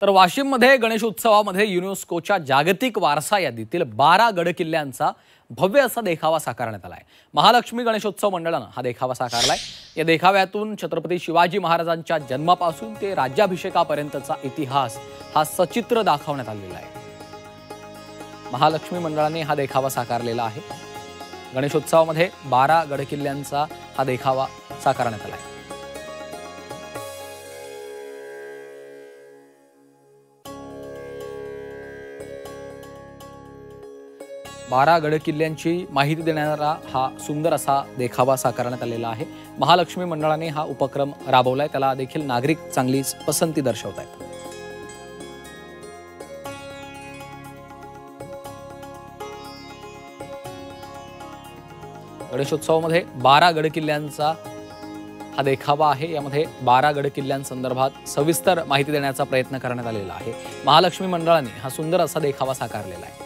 तर वाशिममध्ये गणेशोत्सवामध्ये युनेस्कोच्या जागतिक वारसा यादीतील 12 गडकिल्ल्यांचा भव्य असा देखावा साकारण्यात आलाय। महालक्ष्मी गणेशोत्सव मंडळानं हा देखावा साकारलाय। या देखाव्यातून छत्रपती शिवाजी महाराजांच्या जन्मापासून ते राज्याभिषेकापर्यंतचा इतिहास हा सचित्र दाखवण्यात आलेला आहे। महालक्ष्मी मंडळाने हा देखावा साकारलेला आहे। गणेशोत्सवामध्ये 12 गडकिल्ल्यांचा हा देखावा साकारण्यात आलाय। 12 गडकिल्ल्यांची माहिती देणारा हा सुंदर असा देखावा साकारण्यात आलेला आहे। महालक्ष्मी मंडळाने हा उपक्रम राबवलाय, त्याला देखील नागरिक चांगली पसंती दर्शवत आहेत। गणेशोत्सवामध्ये 12 गडकिल्ल्यांचा हा देखावा आहे। यामध्ये 12 गडकिल्ल्यांसंदर्भात सविस्तर माहिती देण्याचा प्रयत्न करण्यात आलेला आहे। महालक्ष्मी मंडळाने हा सुंदर असा देखावा साकारलेला आहे।